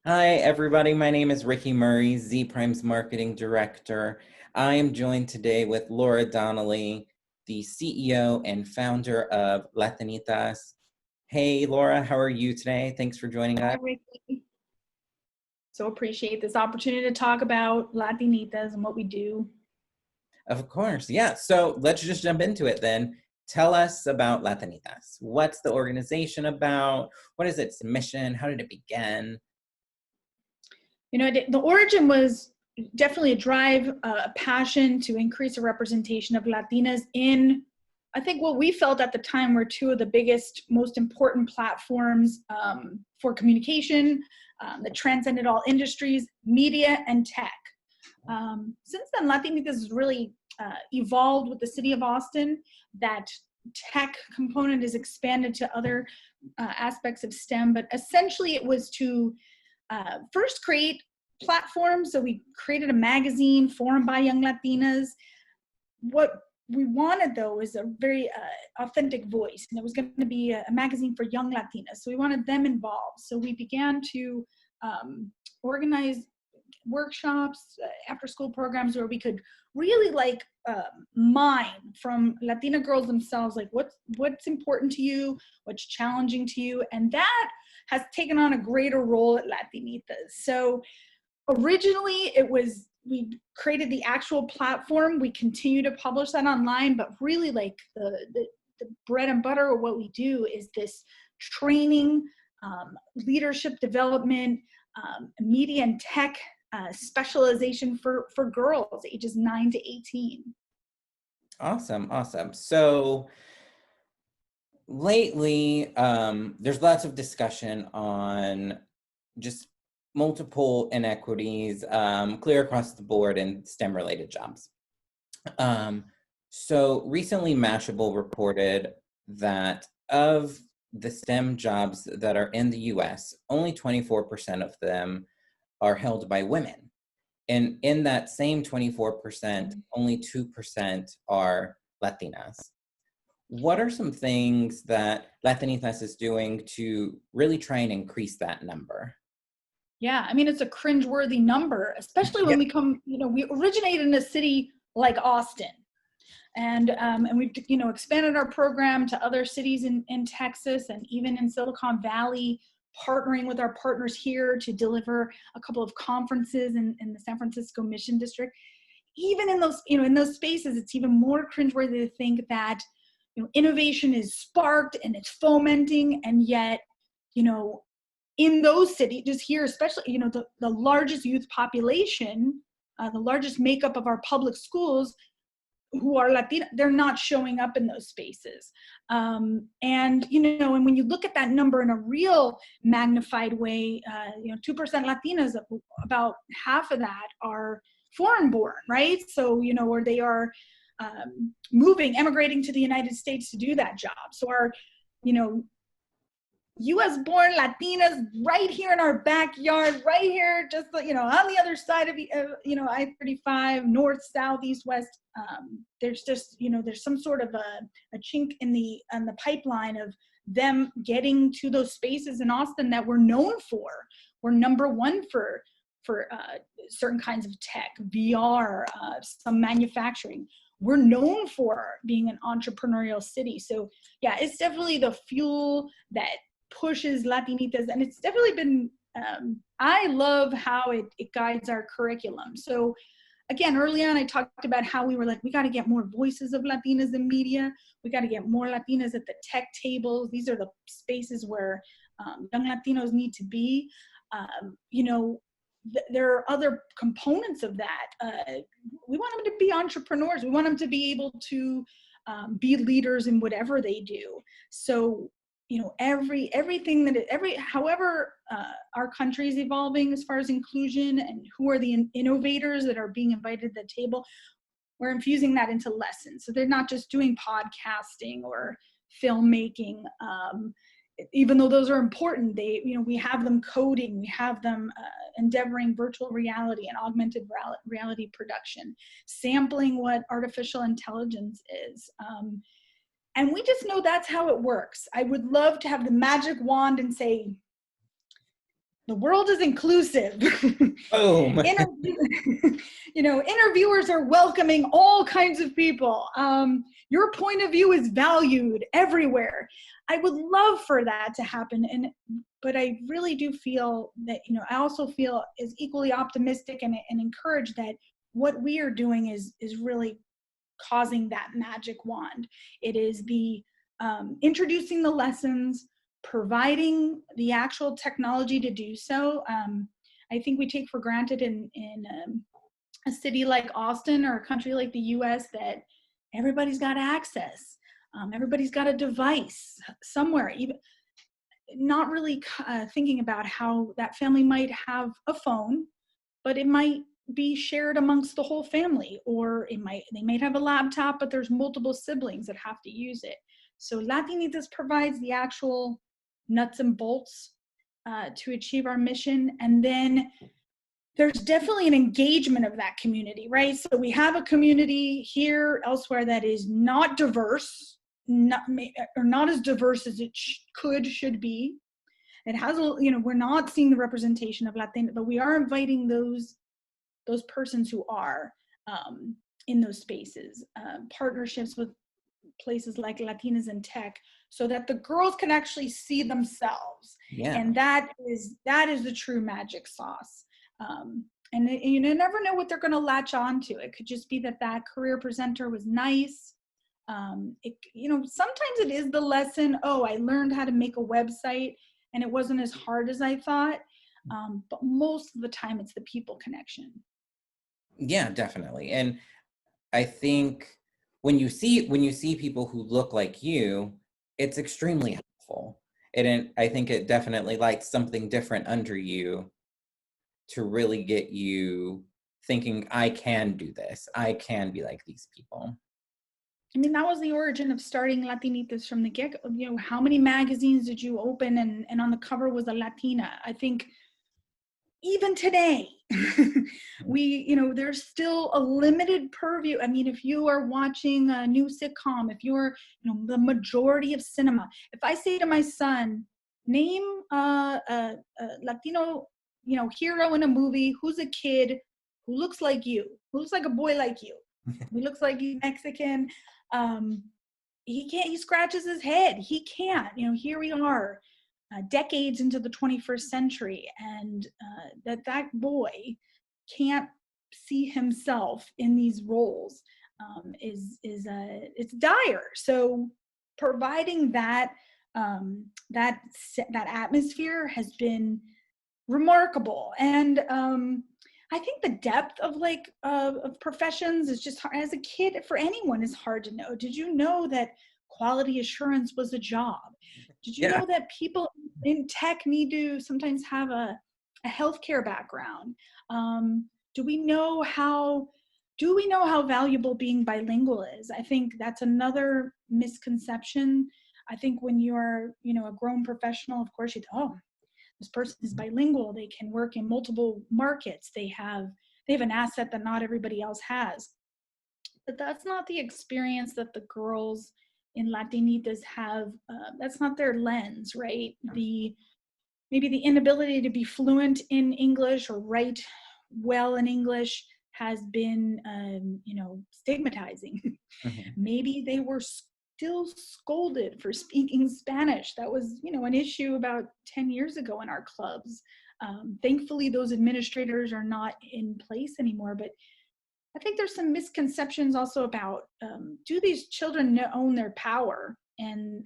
Hi, everybody. My name is Ricky Murray, Zpryme's marketing director. I am joined today with Laura Donnelly, the CEO and founder of Latinitas. Hey, Laura, how are you today? Thanks for joining us. Hi, Ricky. So appreciate this opportunity to talk about Latinitas and what we do. Of course, yeah. So let's just jump into it then. Tell us about Latinitas. What's the organization about? What is its mission? How did it begin? You know, the origin was definitely a drive, a passion to increase the representation of Latinas in, I think, what we felt at the time were two of the biggest, most important platforms for communication that transcended all industries, media and tech. Since then, Latinitas has really evolved with the city of Austin. That tech component is expanded to other aspects of STEM, but essentially it was to first create platforms. So we created a magazine, Forum by Young Latinas. What we wanted, though, is a very authentic voice, and it was going to be a magazine for young Latinas. So we wanted them involved. So we began to organize workshops, after school programs where we could really mine from Latina girls themselves, like what's important to you, what's challenging to you, and that has taken on a greater role at Latinitas. So originally we created the actual platform. We continue to publish that online, but really like the bread and butter of what we do is this training, leadership development, media and tech specialization for girls ages 9 to 18. Awesome, awesome. So lately, there's lots of discussion on just multiple inequities clear across the board in STEM-related jobs. So recently, Mashable reported that of the STEM jobs that are in the US, only 24% of them are held by women. And in that same 24%, only 2% are Latinas. What are some things that Latinitas is doing to really try and increase that number? Yeah, I mean, it's a cringeworthy number, especially when we originate in a city like Austin. And we've, expanded our program to other cities in Texas and even in Silicon Valley, partnering with our partners here to deliver a couple of conferences in the San Francisco Mission District. Even in those spaces, it's even more cringeworthy to think that, innovation is sparked and it's fomenting, and yet, in those cities, just here, especially, the largest youth population, the largest makeup of our public schools who are Latina, they're not showing up in those spaces. And when you look at that number in a real magnified way, 2% Latinas, about half of that are foreign born, right? So, where they are emigrating to the United States to do that job. So our, US born Latinas right here in our backyard, right here, just, on the other side of, I-35, north, south, east, west. There's just, there's some sort of a chink in the pipeline of them getting to those spaces in Austin that we're known for. We're number one for certain kinds of tech, VR, some manufacturing. We're known for being an entrepreneurial city. So yeah, it's definitely the fuel that pushes Latinitas, and it's definitely been, I love how it guides our curriculum. So again, early on I talked about how we were like, we got to get more voices of Latinas in media. We got to get more Latinas at the tech tables. These are the spaces where young Latinos need to be. There are other components of that. We want them to be entrepreneurs. We want them to be able to be leaders in whatever they do. So, however our country is evolving as far as inclusion and who are the innovators that are being invited to the table, we're infusing that into lessons. So they're not just doing podcasting or filmmaking, even though those are important. We have them coding, we have them endeavoring virtual reality and augmented reality production, sampling what artificial intelligence is. And we just know that's how it works. I would love to have the magic wand and say, the world is inclusive. Boom. Interviewers are welcoming all kinds of people. Your point of view is valued everywhere. I would love for that to happen. But I really do feel that, I also feel is equally optimistic and encouraged that what we are doing is really causing that magic wand. It is the introducing the lessons, providing the actual technology to do so. I think we take for granted in a city like Austin or a country like the US that everybody's got access. Everybody's got a device somewhere, even not really thinking about how that family might have a phone, but it might be shared amongst the whole family, or they might have a laptop, but there's multiple siblings that have to use it. So Latinitas provides the actual nuts and bolts to achieve our mission. And then there's definitely an engagement of that community, right? So we have a community here, elsewhere, that is not diverse, not as diverse as it should be. It has, we're not seeing the representation of Latin, but we are inviting those persons who are in those spaces, partnerships with places like Latinas in Tech, so that the girls can actually see themselves. Yeah. And that is the true magic sauce. And you never know what they're going to latch on to. It could just be that career presenter was nice. Sometimes it is the lesson, I learned how to make a website and it wasn't as hard as I thought. But most of the time it's the people connection. Yeah, definitely. And I think when you see people who look like you, it's extremely helpful. And I think it definitely lights something different under you to really get you thinking, I can do this. I can be like these people. I mean, that was the origin of starting Latinitas from the get-go. How many magazines did you open and on the cover was a Latina? I think even today, there's still a limited purview. I mean, if you are watching a new sitcom, if you're, the majority of cinema, if I say to my son, name a Latino, hero in a movie, who's a kid, who looks like you, who looks like a boy like you, who looks like he's Mexican, he scratches his head. He can't, here we are. Decades into the 21st century, and that boy can't see himself in these roles it's dire. So providing that atmosphere has been remarkable, and I think the depth of of professions is just hard. As a kid, for anyone, is hard to know. Did you know that quality assurance was a job? Did you know that people in tech need to sometimes have a healthcare background? Do we know how valuable being bilingual is? I think that's another misconception. I think when you're, a grown professional, of course, this person is bilingual. They can work in multiple markets. They have an asset that not everybody else has. But that's not the experience that the girls in Latinitas have. That's not their lens, right? Maybe the inability to be fluent in English or write well in English has been, stigmatizing. Mm-hmm. Maybe they were still scolded for speaking Spanish. That was, an issue about 10 years ago in our clubs. Thankfully, those administrators are not in place anymore, but I think there's some misconceptions also about, do these children own their power and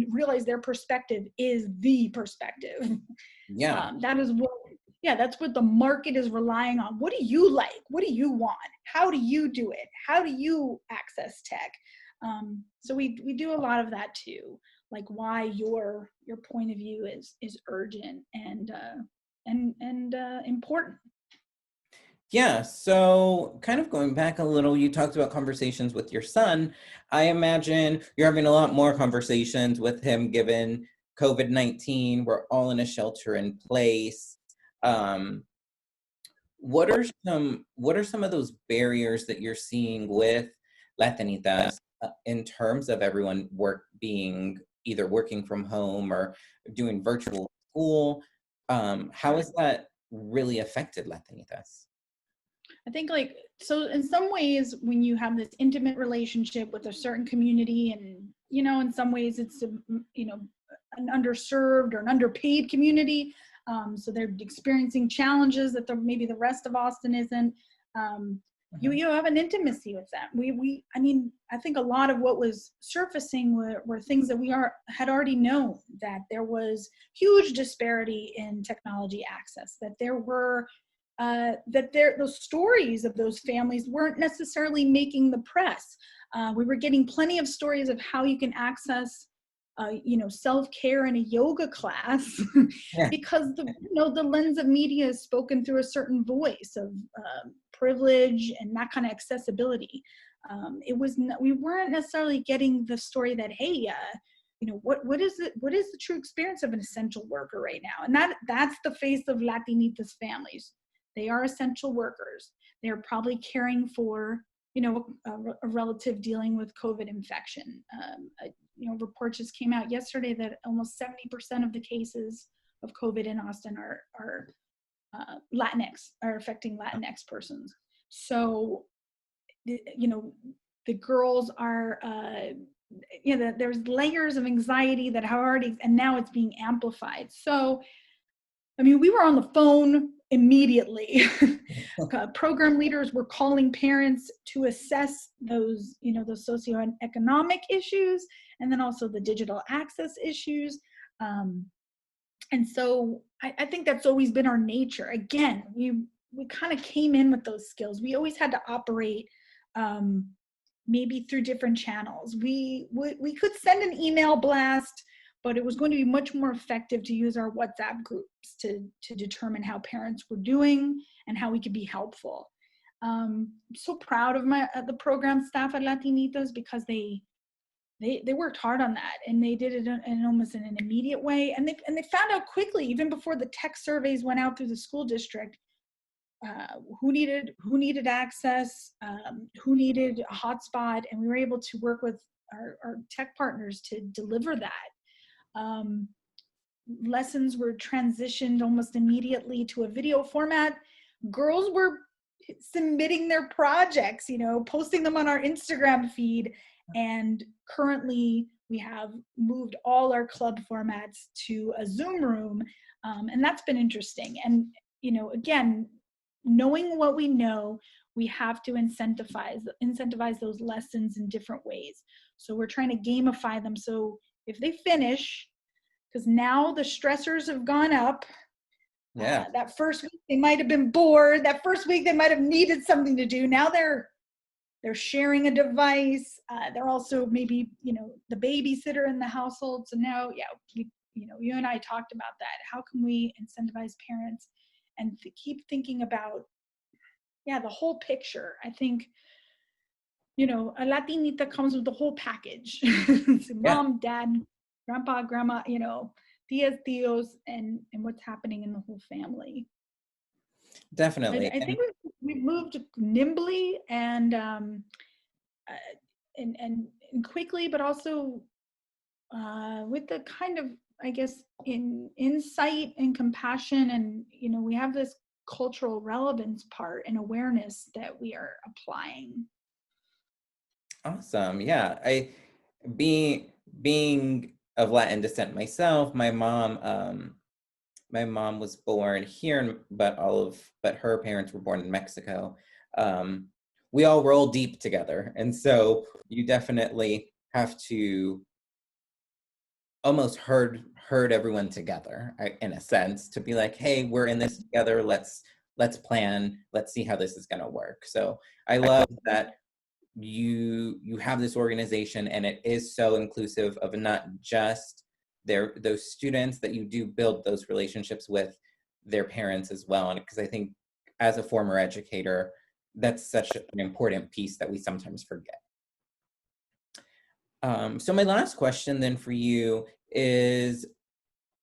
realize their perspective is the perspective? Yeah. That's what the market is relying on. What do you like? What do you want? How do you do it? How do you access tech? So we do a lot of that too, like why your point of view is urgent and important. Yeah, so kind of going back a little, you talked about conversations with your son. I imagine you're having a lot more conversations with him given COVID-19. We're all in a shelter in place. What are some of those barriers that you're seeing with Latinitas in terms of everyone being either working from home or doing virtual school. How has that really affected Latinitas? I think like, so in some ways, when you have this intimate relationship with a certain community, and, you know, in some ways it's, you know, an underserved or an underpaid community. So they're experiencing challenges that maybe the rest of Austin isn't. You have an intimacy with them. I mean, I think a lot of what was surfacing were things that we had already known, that there was huge disparity in technology access, that there were those stories of those families weren't necessarily making the press. We were getting plenty of stories of how you can access, you know, self-care in a yoga class Yeah. because the lens of media is spoken through a certain voice of privilege and that kind of accessibility. We weren't necessarily getting the story that, hey, you know, what is the true experience of an essential worker right now? And that's the face of Latinitas families. They are essential workers. They're probably caring for, you know, a relative dealing with COVID infection. You know, report just came out yesterday that almost 70% of the cases of COVID in Austin are Latinx, are affecting Latinx persons. So, you know, the girls are, you know, there's layers of anxiety that have already, and now it's being amplified. So, I mean, we were on the phone immediately. Program leaders were calling parents to assess those, you know, those socioeconomic issues, and then also the digital access issues. And so I think that's always been our nature. Again, we kind of came in with those skills. We always had to operate maybe through different channels. We could send an email blast, but it was going to be much more effective to use our WhatsApp groups to determine how parents were doing and how we could be helpful. I'm so proud of the program staff at Latinitas, because they worked hard on that, and they did it in almost in an immediate way. And they found out quickly, even before the tech surveys went out through the school district, who needed access, who needed a hotspot, and we were able to work with our tech partners to deliver that. Lessons were transitioned almost immediately to a video format. Girls were submitting their projects, you know, posting them on our Instagram feed. And currently we have moved all our club formats to a Zoom room. And that's been interesting. And, you know, again, knowing what we know, we have to incentivize those lessons in different ways. So we're trying to gamify them. So if they finish, because now the stressors have gone up. Yeah. That first week they might have been bored. That first week they might have needed something to do. Now they're sharing a device. They're also maybe, you know, the babysitter in the household. So now, yeah, you and I talked about that. How can we incentivize parents and keep thinking about, yeah, the whole picture? I think, you know, a Latinita comes with the whole package. Mom, dad, grandpa, grandma, you know, tias, tios, and what's happening in the whole family. Definitely. I think we've moved nimbly and quickly, but also with the kind of, I guess, in insight and compassion, and, you know, we have this cultural relevance part and awareness that we are applying. Awesome. Yeah. Being of Latin descent myself, my mom was born here, but her parents were born in Mexico. We all roll deep together. And so you definitely have to almost herd everyone together, in a sense, to be like, hey, we're in this together. Let's plan. Let's see how this is going to work. So I love that you have this organization, and it is so inclusive of not just those students, that you do build those relationships with their parents as well. And because I think as a former educator, that's such an important piece that we sometimes forget. So my last question then for you is,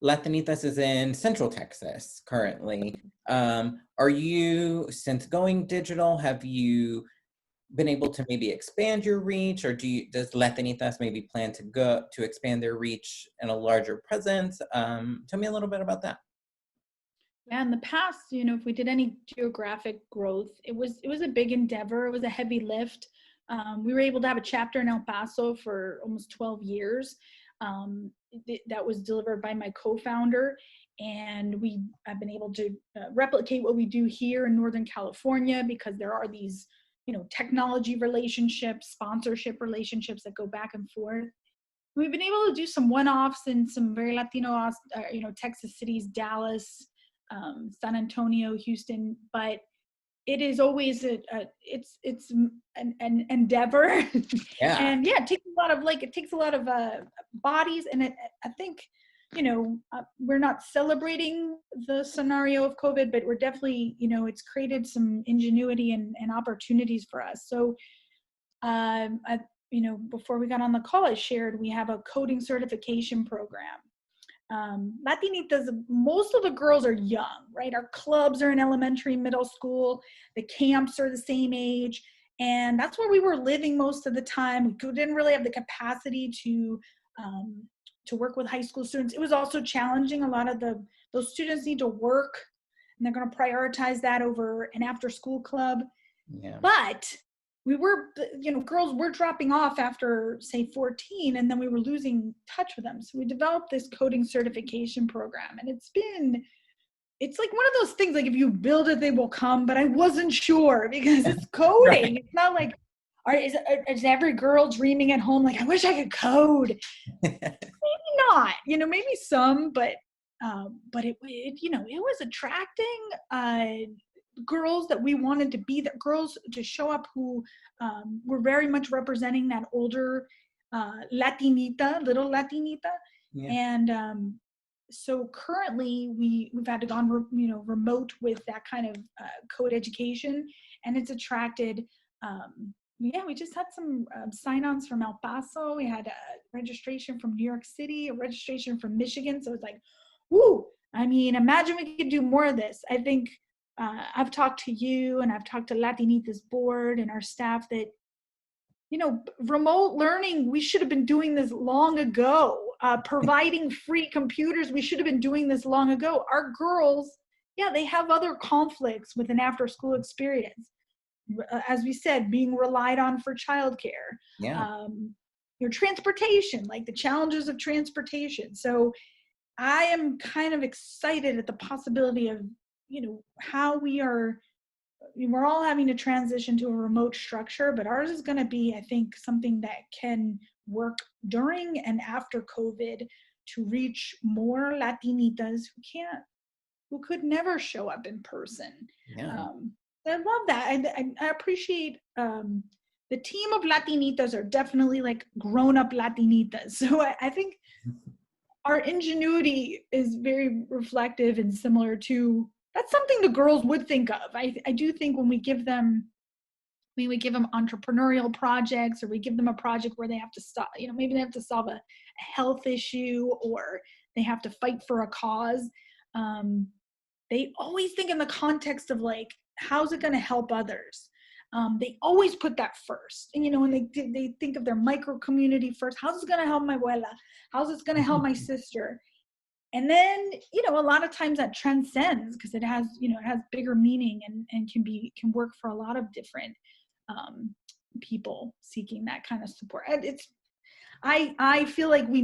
Latinitas is in Central Texas currently. Are you, since going digital, have you been able to maybe expand your reach, or does Latinitas maybe plan to go to expand their reach and a larger presence? Tell me a little bit about that. Yeah, in the past, if we did any geographic growth, it was a big endeavor. It was a heavy lift. We were able to have a chapter in El Paso for almost 12 years. That was delivered by my co-founder, and we have been able to replicate what we do here in Northern California, because there are these, technology relationships, sponsorship relationships that go back and forth. We've been able to do some one-offs in some very Latino, Texas cities, Dallas, San Antonio, Houston, but it is always it's an endeavor. Yeah. And yeah, it takes a lot of bodies, and I think we're not celebrating the scenario of COVID, but we're definitely, it's created some ingenuity and opportunities for us. So before we got on the call, I shared we have a coding certification program. Latinitas, most of the girls are young, right? Our clubs are in elementary, middle school. The camps are the same age. And that's where we were living most of the time. We didn't really have the capacity to work with high school students. It was also challenging. A lot of those students need to work, and they're going to prioritize that over an after-school club. Yeah. But we were, girls were dropping off after, say, 14, and then we were losing touch with them. So we developed this coding certification program, and it's like one of those things, like if you build it, they will come, but I wasn't sure because it's coding. Right. It's not like, is every girl dreaming at home, like, I wish I could code? Maybe not, maybe some, but it was attracting girls that we wanted to be, that girls to show up who were very much representing that older little Latinita. Yeah. And so currently we've had to gone remote with that kind of code education, and it's attracted we just had some sign-ons from El Paso. We had a registration from New York City, a registration from Michigan. So it's like, woo, I mean, imagine we could do more of this. I think I've talked to you, and I've talked to Latinitas board and our staff that, remote learning, we should have been doing this long ago. Providing free computers, we should have been doing this long ago. Our girls, they have other conflicts with an after-school experience. As we said, being relied on for childcare. Yeah. Your transportation, like the challenges of transportation. So I am kind of excited at the possibility of, how we're all having to transition to a remote structure, but ours is going to be, I think, something that can work during and after COVID to reach more Latinitas who could never show up in person. Yeah. I love that. I appreciate the team of Latinitas are definitely like grown-up Latinitas. So I think our ingenuity is very reflective and similar to, that's something the girls would think of. I do think when we give them entrepreneurial projects, or we give them a project where they have to stop, maybe they have to solve a health issue, or they have to fight for a cause. They always think in the context of like, how's it going to help others? They always put that first. And, when they think of their micro community first, how's it going to help my abuela? How's it going to help my sister? And then, a lot of times that transcends, because it has bigger meaning and can work for a lot of different people seeking that kind of support. I feel like we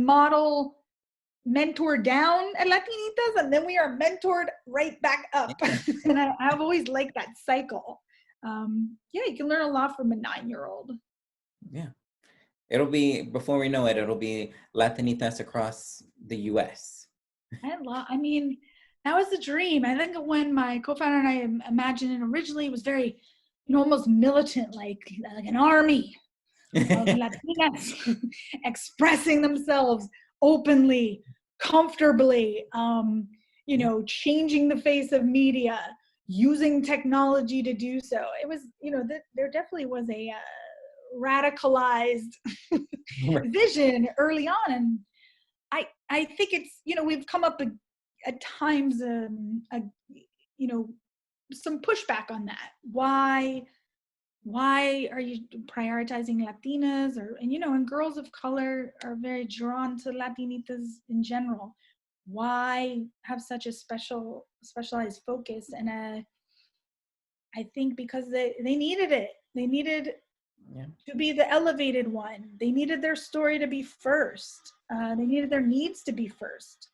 mentor down at Latinitas, and then we are mentored right back up. And I've always liked that cycle. You can learn a lot from a 9-year-old. Yeah. It'll be, before we know it, it'll be Latinitas across the US. I mean, that was the dream. I think when my co-founder and I imagined it originally, it was very, almost militant, like an army of Latinas expressing themselves openly, comfortably, changing the face of media, using technology to do so. It was, there definitely was a radicalized vision early on. And I think it's, we've come up at times, some pushback on that. Why why are you prioritizing Latinas, and and girls of color are very drawn to Latinitas in general. Why have such a specialized focus? And I think because they needed it. They needed to be the elevated one. They needed their story to be first. They needed their needs to be first.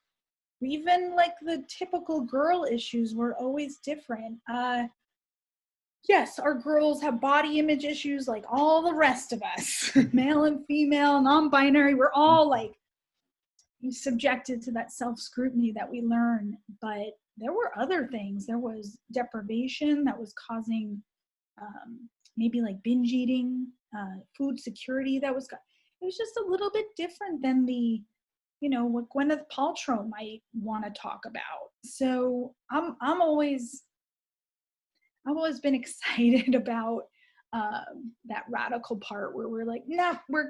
Even like the typical girl issues were always different. Yes, our girls have body image issues like all the rest of us, male and female, non-binary. We're all like subjected to that self-scrutiny that we learn. But there were other things. There was deprivation that was causing maybe like binge eating, food security it was just a little bit different than the, what Gwyneth Paltrow might want to talk about. So I've always been excited about that radical part where we're like, no, we're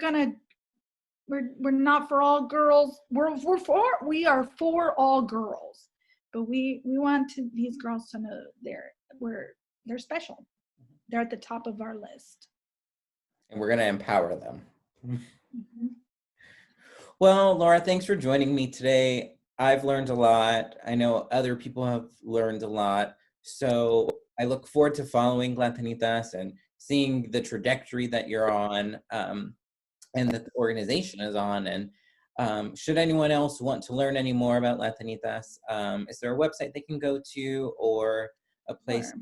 not for all girls. We are for all girls, but we want these girls to know they're special. They're at the top of our list. And we're going to empower them. Well, Laura, thanks for joining me today. I've learned a lot. I know other people have learned a lot. So I look forward to following Latinitas and seeing the trajectory that you're on, and that the organization is on. And should anyone else want to learn any more about Latinitas, is there a website they can go to or a place? Sure.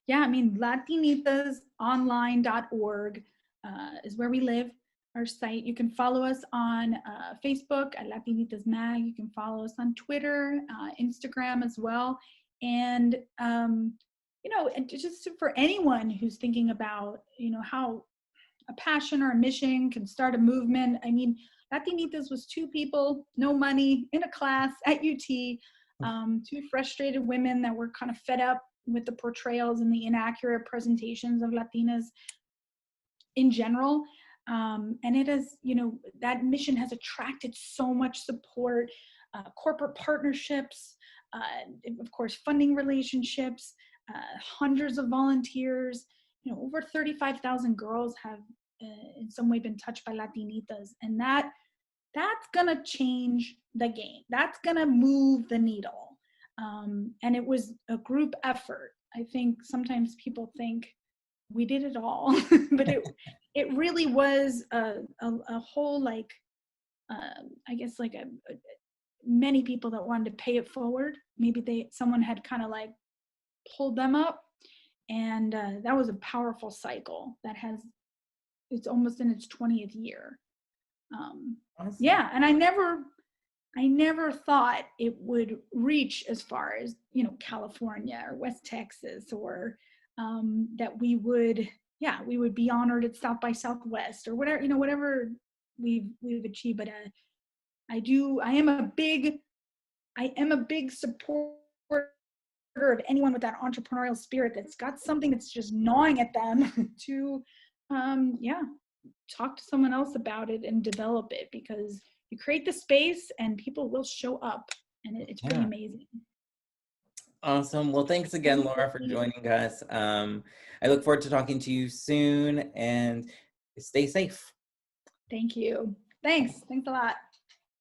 Yeah, I mean, latinitasonline.org is where we live, our site. You can follow us on Facebook at Latinitas Mag. You can follow us on Twitter, Instagram as well. And, and just for anyone who's thinking about, how a passion or a mission can start a movement. I mean, Latinitas was two people, no money, in a class at UT, two frustrated women that were kind of fed up with the portrayals and the inaccurate presentations of Latinas in general. And it has, that mission has attracted so much support, corporate partnerships, of course, funding relationships, hundreds of volunteers. Over 35,000 girls have in some way been touched by Latinitas. And that's gonna change the game. That's gonna move the needle. And it was a group effort. I think sometimes people think we did it all, but it really was a whole, like, I guess like many people that wanted to pay it forward. Maybe someone had kind of like pulled them up, and that was a powerful cycle that it's almost in its 20th year. Awesome. Yeah, and I never thought it would reach as far as, California or West Texas, or that we would be honored at South by Southwest or whatever, whatever we've achieved. But I am a big supporter of anyone with that entrepreneurial spirit that's got something that's just gnawing at them to talk to someone else about it and develop it, because you create the space and people will show up, and it's pretty amazing. Awesome. Well, thanks again, Laura, for joining us. I look forward to talking to you soon, and stay safe. Thank you. Thanks a lot.